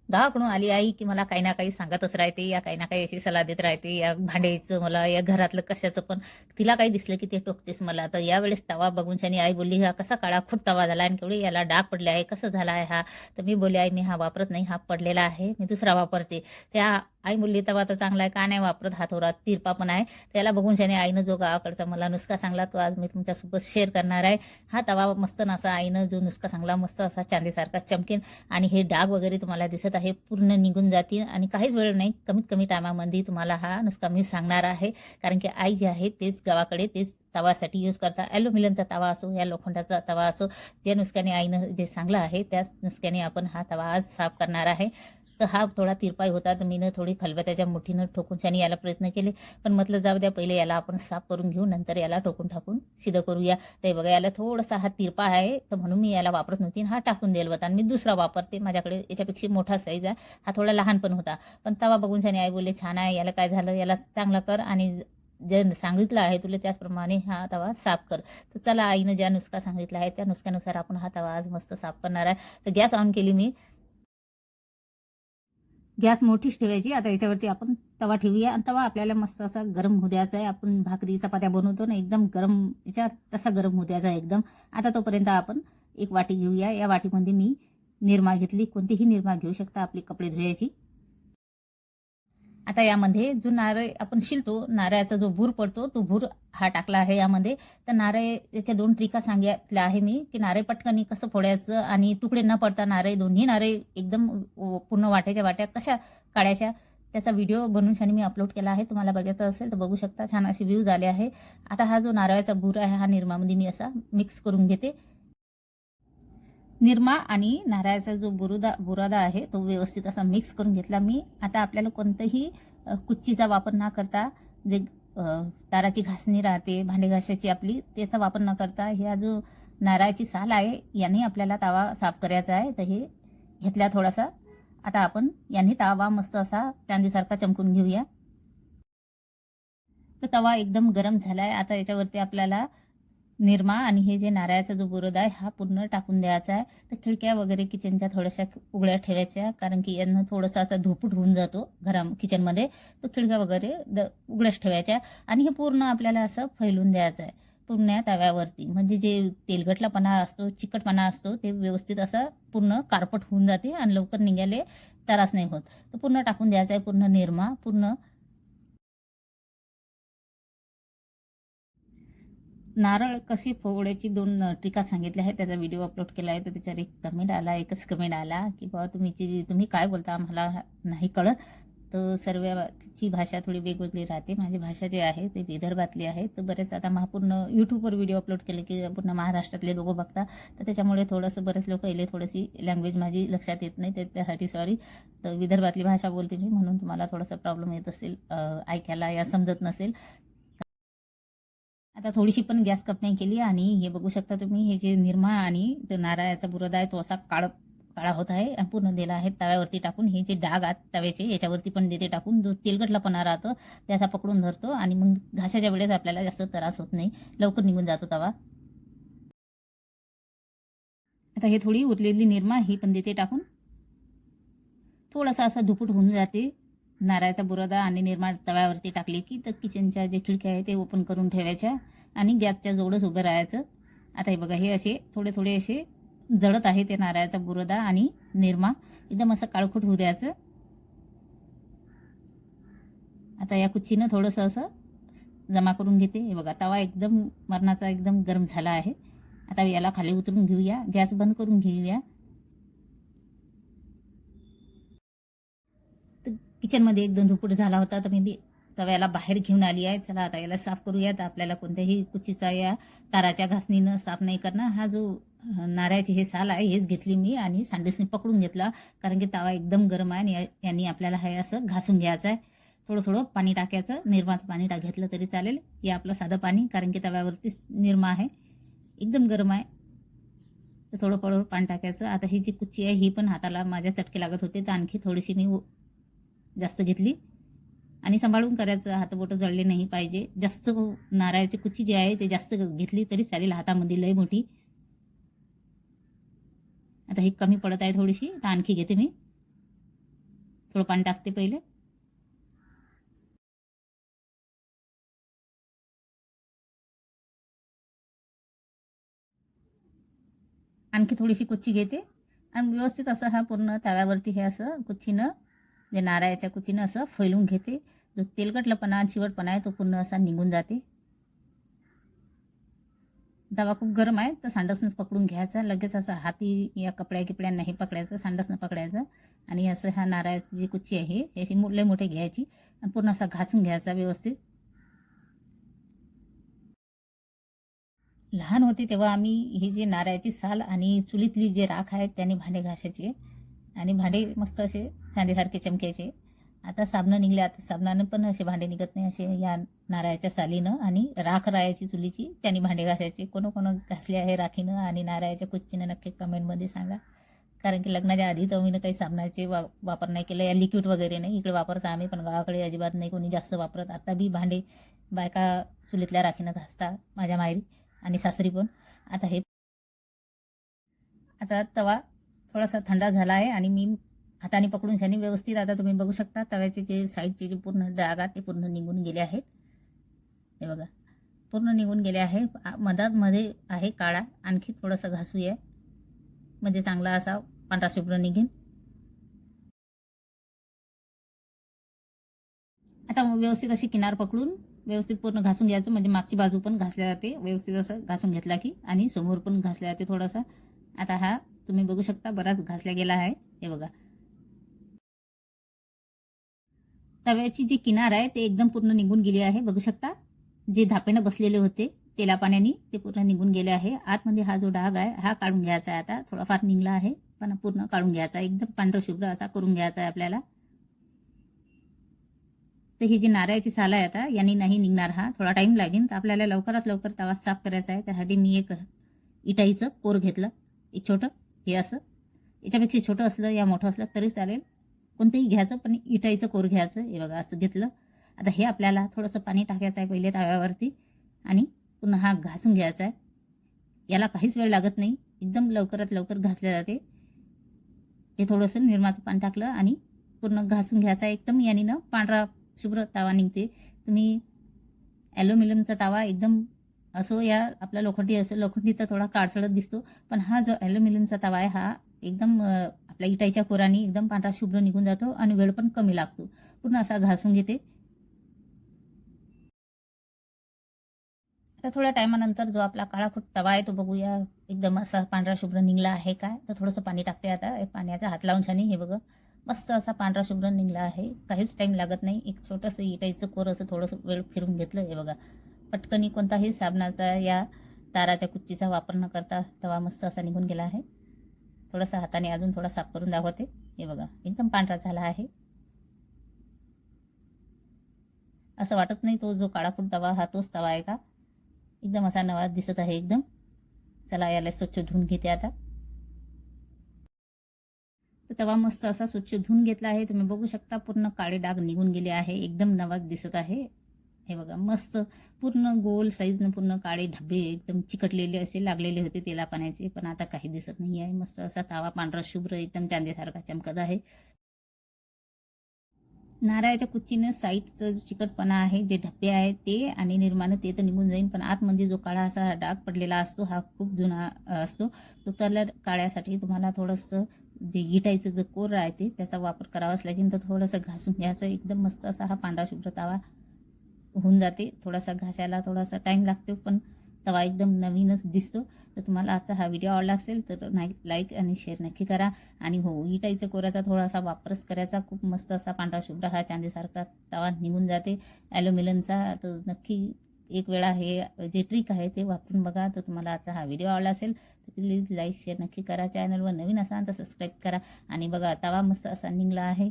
गावाकडून आली आई की मला काही ना काही सांगतच राहते, या काही ना काही अशी सल्ला देत राहते, या भांड्याचं मला, या घरातलं कशाचं पण. तिला काही दिसलं की ते टोकतेच मला. तर यावेळेस तवा बघून शनी आई बोलली, हा कसा काळा खूप तवा झाला आणि केवढी याला डाग पडले आहे, कसं झाला आहे हा. तर मी बोलले, आई मी हा वापरत नाही, हा पडलेला आहे, मी दुसरा वापरते. त्या आई बोलली, तवा तर चांगला आहे, का नाही वापरत, हा थोडा तिरपा पण आहे. त्याला बघून शनी आईनं जो गावाकडचा मला नुसका सांगला तो आज मी तुमच्यासोबत शेअर करणार आहे. हा तवा मस्त नसा आईनं जो नुसका सांगला मस्त असा चांदीसारखा चमकेन आणि हे डाग वगैरे तुम्हाला दिसत आहे पूर्ण निघून जातील आणि काहीच वेळ नाही, कमीत कमी टायमामध्ये तुम्हाला हा नुसका मी सांगणार आहे. कारण की आई जी आहे तेच गावाकडे तेच तवासाठी यूज करता. ॲल्युमिनियमचा तवा असो या लोखंडाचा तवा असो, ज्या नुसक्याने आईनं जे सांगलं आहे त्याच नुसक्याने आपण हा तवा आज साफ करणार आहे. तर हा थोडा तिरपाई होता, तर मीनं थोडी खलबत्याच्या मुठीनं ठोकून शनी याला प्रयत्न केले. पण म्हटलं जाऊ द्या, पहिले याला आपण साफ करून घेऊ, नंतर याला ठोकून ठाकून सिधं करूया. ते बघा याला थोडासा हा तिरपा आहे, तर म्हणून मी याला वापरत नव्हती, हा टाकून दिला होता आणि मी दुसरा वापरते. माझ्याकडे याच्यापेक्षा मोठा साईज आहे, हा थोडा लहान पण होता. पण तवा बघून शनी आई बोलले, छान आहे, याला काय झालं, याला चांगला कर आणि जे सांगितलं आहे तुला त्याचप्रमाणे हा तवा साफ कर. तर चला, आईनं ज्या नुसका सांगितला आहे त्या नुसक्यानुसार आपण हा तवा आज मस्त साफ करणार आहे. तर गॅस ऑन केली मी. गॅस मोठीच ठेवायची. आता याच्यावरती आपण तवा ठेवूया आणि तवा आपल्याला मस्त असा गरम होऊ द्यायचा आहे. आपण भाकरी चपात्या बनवतो ना, एकदम गरम याच्यावर तसा गरम होऊ द्यायचा आहे एकदम. आता तोपर्यंत आपण एक वाटी घेऊया. या वाटीमध्ये मी निरमा घेतली, कोणतीही निरमा घेऊ शकता आपली कपडे धुवायची. आता यामध्ये जो नारळ आपण शिलतो, नारळाचा जो भूर पडतो तो भूर हा टाकला आहे यामध्ये. तर नारळ याच्या 2 ट्रिका सांगितल्या आहे मी, की नारळ पटकन कसं फोडायचं आणि तुकडे न पडता नारळ दोन्ही नारळ एकदम पूर्ण वाट्याच्या वाट्या कशा काढायच्या, त्याचा व्हिडिओ बनवून शाने मी अपलोड केला आहे. तुम्हाला बघायचं असेल तर बघू शकता. छान असे व्ह्यूज आले आहे. आता हा जो नारळाचा भूर आहे हा निरमामध्ये मी असा मिक्स करून घेते. निरमा आणि नारळाचा जो बुरादा आहे तो व्यवस्थित असा मिक्स करून घेतला मी. आता आपल्याला कोणतंही कुच्चीचा वापर न करता, जे ताराची घासणी राहते भांडे घासायची आपली, त्याचा वापर न करता ह्या जो नारळाची साल आहे याने आपल्याला तवा साफ करायचा आहे. तर हे घेतल्या थोडासा. आता आपण यांनी तवा मस्त असा चांदीसारखा चमकून घेऊया. तर तवा एकदम गरम झालाय. आता याच्यावरती आपल्याला निरमा आणि हे जे नारळाचा जो बुरदा आहे हा पूर्ण टाकून द्यायचा आहे. तर खिडक्या वगैरे किचनच्या थोड्याशा उघड्या ठेवायच्या, कारण की यांना थोडासा असा धुपूट होऊन जातो किचनमध्ये. तर खिडक्या वगैरे उघड्याच ठेवायच्या आणि हे पूर्ण आपल्याला असं फैलून द्यायचं आहे पूर्ण या तव्यावरती. म्हणजे जे तेलगटलापणा असतो, चिकटपणा असतो, ते व्यवस्थित असं पूर्ण कारपट होऊन जाते आणि लवकर निघाले त्रास नाही होत. तर पूर्ण टाकून द्यायचा आहे पूर्ण निरमा. पूर्ण नारळ कशी फोडायची 2 ट्रिका सांगितल्या आहेत. त्याचा व्हिडिओ अपलोड केला आहे. तर त्याच्यावर एक कमेंट आला, एकच कमेंट आला की बाबा तुम्ही काय बोलता आम्हाला नाही कळत. तर सर्वची भाषा थोडी वेगवेगळी राहते. माझी भाषा जी आहे ते विदर्भातली आहे. तर बरेच आता पूर्ण यूट्यूबवर व्हिडिओ अपलोड केले की पूर्ण महाराष्ट्रातले लोक बघतात. तर त्याच्यामुळे थोडंसं बरेच लोक येले थोडीशी लँग्वेज माझी लक्षात येत नाही, त्यासाठी सॉरी. तर विदर्भातली भाषा बोलते मी, म्हणून तुम्हाला थोडासा प्रॉब्लेम येत असेल, ऐकायला या समजत नसेल. आता थोडीशी पण गॅस कप नाही केली आणि हे बघू शकता तुम्ही, हे जे निरमा आणि नारळाचा बुरदा आहे तो असा काळा होत आहे आणि पूर्ण दिला आहे तव्यावरती टाकून. हे जे डाग आहेत तव्याचे याच्यावरती पण देते टाकून, जो तेलगटलापणा राहतो त्याचा पकडून धरतो आणि मग घासाच्या वेळेस आपल्याला जास्त त्रास होत नाही, लवकर निघून जातो तवा. आता हे थोडी उरलेली निरमा ही पण देते टाकून. थोडासा असा धुपूट होऊन जाते. नारळाचा बुरादा आणि निरमा तव्यावरती टाकले की तर किचनच्या जे खिडक्या आहे ते ओपन करून ठेवायच्या आणि गॅसच्या जवळच उभं राहायचं. आता हे बघा, हे असे थोडे थोडे असे जळत आहे ते नारळाचा बुरादा आणि निरमा. एकदम असं काळखुट होऊ द्यायचं. आता या कुच्चीनं थोडंसं असं जमा करून घेते. हे बघा, तवा एकदम मरणाचा एकदम गरम झाला आहे. आता याला खाली उतरून घेऊया, गॅस बंद करून घेऊया. तर किचनमध्ये 1-2 धुपूट झाला होता, तर मी तव्याला बाहेर घेऊन आली आहे. चला आता याला साफ करूया. तर आपल्याला कोणत्याही कुचीचा या ताराच्या घासणीनं साफ नाही करणं. हा जो नारळाची हे साल आहे हेच घेतली मी आणि सांडीसनी पकडून घेतला, कारण की तवा एकदम गरम आहे आणि यांनी आपल्याला हे असं घासून घ्यायचं आहे. थोडं थोडं पाणी टाकायचं, निरमाचं पाणी घेतलं तरी चालेल, या आपलं साधं पाणी, कारण की तव्यावरतीच निरमा आहे, एकदम गरम आहे. तर थोडं थोडं पाणी टाकायचं. आता ही जी कुच्ची आहे ही पण हाताला माझ्या चटके लागत होते, तर आणखी थोडीशी मी जास्त घेतली आणि सांभाळून करायचं, हातबोटं जळले नाही पाहिजे. जास्त नारळाची कुच्ची जी आहे ते जास्त घेतली तरी चालेल, हातामध्ये लय मोठी. आता ही कमी पडत आहे थोडीशी, तर आणखी घेते मी. थोडं पाणी टाकते पहिले. आणखी थोडीशी कुच्ची घेते आणि व्यवस्थित असं हा पूर्ण तव्यावरती हे असं कुच्चीनं, जे नारळाच्या कुच्चीनं असं फैलून घेते. जो तेलकटलापणा चिवटपणा आहे तो पूर्ण असा निघून जाते. तवा खूप गरम आहे तर सांडसनच पकडून घ्यायचा. लगेच असं हाती या कपड्या नाही पकडायचं, सांडसनं पकडायचं. आणि असं हा नारळाची जी कुच्ची आहे हे अशी मोठे घ्यायची आणि पूर्ण असा घासून घ्यायचा व्यवस्थित. लहान होते तेव्हा आम्ही ही जी नारळाची साल आणि चुलीतली जे राख आहे त्याने भांडे घासायचे आणि भांडे मस्त असे चांदीसारखे चमकायचे. आता साबणं निघले, आता साबणानं पण असे भांडे निघत नाही. असे या नारळाच्या सालीनं आणि राख राहायची चुलीची, त्याने भांडे घासायचे. कोण घासले आहे राखीनं आणि नारळाच्या कुच्चीनं नक्की कमेंटमध्ये सांगा. कारण की लग्नाच्या आधी तर मी काही साबणाचे वापर नाही केला, या लिक्विड वगैरे नाही. इकडे वापरता आम्ही, पण गावाकडे अजिबात नाही कोणी जास्त वापरत. आता बी भांडे बायका चुलीतल्या राखीनं घासता माझ्या माहेरी आणि सासरी पण. आता तवा थोडासा थंडा झाला आहे आणि मी हाताने पकडून शानी व्यवस्थित, आता तुम्ही बघू शकता तव्याचे जे साईडचे जे पूर्ण डाग आहेत ते पूर्ण निघून गेले आहेत. हे बघा, पूर्ण निघून गेले आहे. मधामध्ये आहे काळा, आणखी थोडंसं घासूया म्हणजे चांगला असा पांढरा शुभ्र निघेन. आता व्यवस्थित अशी किनार पकडून व्यवस्थित पूर्ण घासून घ्यायचं, म्हणजे मागची बाजू पण घासल्या जाते व्यवस्थित. असं घासून घेतला की आणि समोर पण घासल्या जाते थोडासा. आता हा तुम्ही बघू शकता बराच घासला गेला आहे. हे बघा, तव्याची जी किनार आहे ते एकदम पूर्ण निघून गेली आहे. बघू शकता जे धापेनं बसलेले होते तेला पाण्याने ते पूर्ण निघून गेले आहे. आतमध्ये हा जो डाग आहे हा काढून घ्यायचा आहे. आता थोडाफार निघला आहे पण पूर्ण काढून घ्यायचा, एकदम पांढरा शुभ्र असा करून घ्यायचा आहे आपल्याला. तर ही जी नारळाची साल आहे आता यांनी नाही निघणार, हा थोडा टाइम लागेल. तर आपल्याला लवकरात लवकर तवा साफ करायचा आहे. त्यासाठी मी एक इटाईचं कोर घेतलं, एक छोटं. हे असं याच्यापेक्षा छोटं असलं या मोठं असलं तरी चालेल, कोणतंही घ्यायचं, पण इटाईचं कोर घ्यायचं. हे बघा असं घेतलं. आता हे आपल्याला थोडंसं पाणी टाकायचं आहे पहिले तव्यावरती आणि पुन्हा हा घासून घ्यायचा आहे. याला काहीच वेळ लागत नाही, एकदम लवकरात लवकर घासले जाते. हे थोडंसं निरमाचं पाणी टाकलं आणि पूर्ण घासून घ्यायचा. एकदम याने ना पांढरा शुभ्र तवा निघते. तुम्ही ॲल्युमिनियमचा तवा एकदम असो या आपला लोखंडी असो, लोखंडी तर थोडा काळसळत दिसतो, पण हा जो ॲल्युमिनियमचा तवा आहे हा एकदम आपल्या इटाईच्या कोराने एकदम पांढरा शुभ्र निघून जातो आणि वेळ पण कमी लागतो. पूर्ण असा घासून घेते. आता थोड्या टायमानंतर जो आपला काळाखूट तवा आहे तो बघूया एकदम असा पांढरा शुभ्र निघला आहे काय. तर थोडंसं पाणी टाकते आता, पाण्याचा हात लावून छानी. हे बघा मस्त असा पांढरा शुभ्र निघला आहे, काहीच टाईम लागत नाही. एक छोटंसं इटाईचं कोर असं थोडंसं वेळ फिरून घेतलं. हे बघा, पटकनी कोणताही साबणाचा या ताराच्या कुच्चीचा वापर न करता तवा मस्त असा निघून गेला आहे. थोडासा हाताने अजून थोडा साफ करून दाखवते. हे बघा एकदम पांढरा झाला आहे. असं वाटत नाही तो जो काळाखूट तवा हा तोच तवा आहे का, एकदम असा नवा दिसत आहे एकदम. चला याला स्वच्छ धुवून घेते आता. तर तवा मस्त असा स्वच्छ धुवून घेतला आहे. तुम्ही बघू शकता पूर्ण काळे डाग निघून गेले आहे, एकदम नवा दिसत आहे. हे बघा मस्त पूर्ण गोल साईजनं पूर्ण काळे धब्बे एकदम चिकटलेले असे लागलेले होते तेला पाण्याचे, पण आता काही दिसत नाही आहे. मस्त असा तवा पांढरा शुभ्र एकदम चांदीसारखा चमकत आहे. नारळाच्या कुच्चीनं साईडचं जो चिकटपणा आहे, जे धब्बे आहेत ते आणि निर्माण ते तर निघून जाईल, पण आतमध्ये जो काळा असा डाग पडलेला असतो हा खूप जुना असतो. तो त्याला काळ्यासाठी तुम्हाला थोडंसं जे इटाईचं जे कोर आहे ते त्याचा वापर करावाच लागेल. तर थोडंसं घासून घ्यायचं, एकदम मस्त असा हा पांढरा शुभ्र तवा होऊन जाते. थोडासा घासायला थोडासा टाईम लागतो, पण तवा एकदम नवीनच दिसतो. तर तुम्हाला आजचा हा व्हिडिओ आवडला असेल तर लाईक आणि शेअर नक्की करा. आणि हो, इटाईच्या कोऱ्याचा थोडासा वापरच करायचा. खूप मस्त असा पांढरा शुभ्र हा चांदीसारखा तवा निघून जाते ॲल्युमिनियमचा. तर नक्की एक वेळा हे जे ट्रिक आहे ते वापरून बघा. तर तुम्हाला आजचा हा व्हिडिओ आवडला असेल तर प्लीज लाईक शेअर नक्की करा. चॅनलवर नवीन असाल तर सबस्क्राईब करा. आणि बघा तवा मस्त असा निघला आहे.